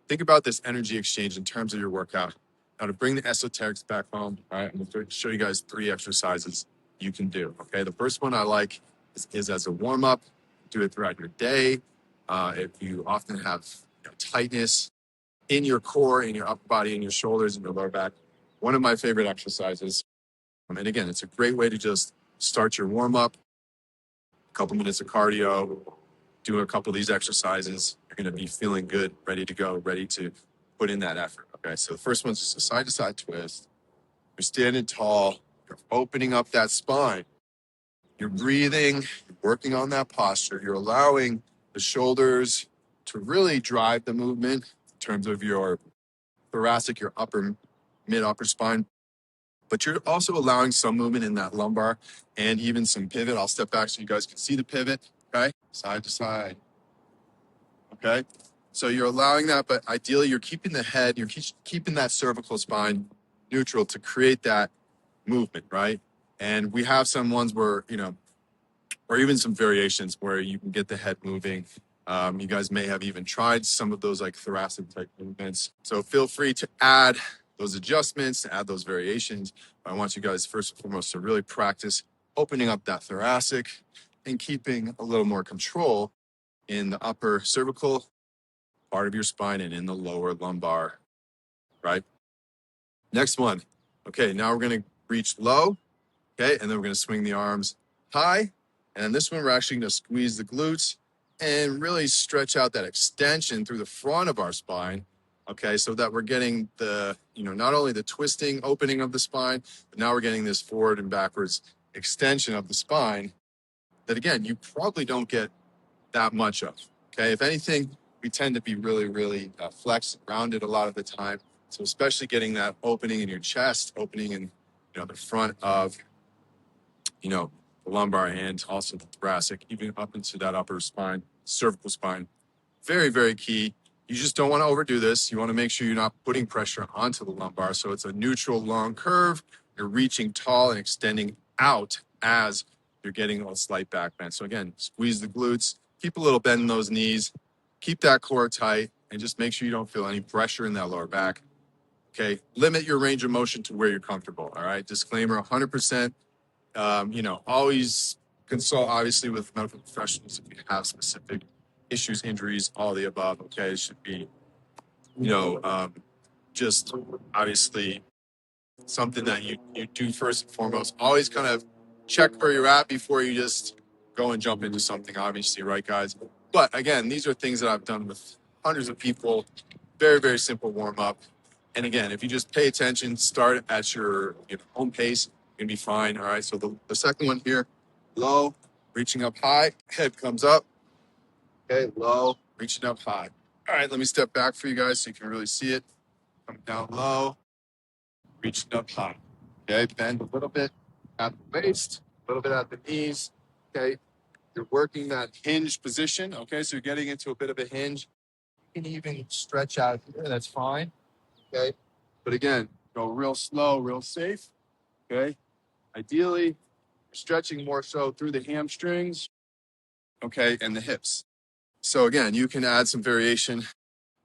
think about this energy exchange in terms of your workout. Now to bring the esoterics back home, all right, I'm going to show you guys 3 exercises you can do, okay? The first one I like is as a warm-up. Do it throughout your day. If you often have tightness in your core, in your upper body, in your shoulders, in your lower back, one of my favorite exercises. And again, it's a great way to just start your warm-up, a couple minutes of cardio, do a couple of these exercises. You're going to be feeling good, ready to go, ready to put in that effort. Okay, so the first one's just a side-to-side twist. You're standing tall. You're opening up that spine. You're breathing. You're working on that posture. You're allowing the shoulders to really drive the movement in terms of your thoracic, your upper, mid-upper spine. But you're also allowing some movement in that lumbar and even some pivot. I'll step back so you guys can see the pivot. Okay, side to side. Okay, so you're allowing that, but ideally you're keeping the head, you're keeping that cervical spine neutral to create that movement, right? And we have some ones where, or even some variations where you can get the head moving. You guys may have even tried some of those like thoracic type movements. So feel free to add those adjustments, to add those variations. I want you guys first and foremost to really practice opening up that thoracic and keeping a little more control in the upper cervical part of your spine and in the lower lumbar, right? Next one. Okay, now we're going to reach low, okay, and then we're going to swing the arms high. And this one, we're actually going to squeeze the glutes and really stretch out that extension through the front of our spine, okay, so that we're getting the, not only the twisting, opening of the spine, but now we're getting this forward and backwards extension of the spine that, again, you probably don't get that much of, okay? If anything, we tend to be really, really flexed, rounded a lot of the time. So especially getting that opening in your chest, opening in, the front of, the lumbar and also the thoracic, even up into that upper spine, cervical spine. Very, very key. You just don't want to overdo this. You want to make sure you're not putting pressure onto the lumbar. So it's a neutral long curve. You're reaching tall and extending out as you're getting a slight back bend. So again, squeeze the glutes, keep a little bend in those knees, keep that core tight, and just make sure you don't feel any pressure in that lower back. Okay, limit your range of motion to where you're comfortable. All right, disclaimer: 100%. Always consult obviously with medical professionals if you have specific issues, injuries, all the above. Okay, it should be, just obviously something that you do first and foremost. Always kind of check where you're at before you just go and jump into something, obviously, right, guys? But again, these are things that I've done with hundreds of people. Very, very simple warm up. And again, if you just pay attention, start at your own pace, you're gonna be fine. All right. So the second one here, low, reaching up high, head comes up. Okay, low, reaching up high. All right, let me step back for you guys so you can really see it. Come down low, reaching up high. Okay, bend a little bit at the waist, a little bit at the knees. Okay, you're working that hinge position. Okay, so you're getting into a bit of a hinge. You can even stretch out here, that's fine. Okay, but again, go real slow, real safe. Okay, ideally, you're stretching more so through the hamstrings, okay, and the hips. So again, you can add some variation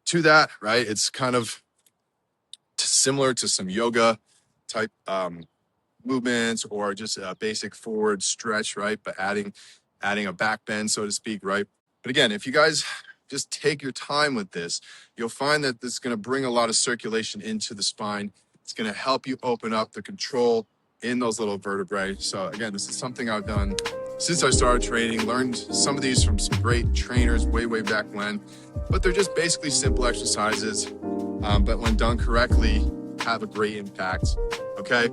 to that, right? It's kind of similar to some yoga type movements or just a basic forward stretch, right? But adding a back bend, so to speak, right? But again, if you guys just take your time with this, you'll find that this is going to bring a lot of circulation into the spine. It's going to help you open up the control in those little vertebrae. So again, this is something I've done since I started training, learned some of these from some great trainers way back when, but they're just basically simple exercises, but when done correctly, have a great impact, okay?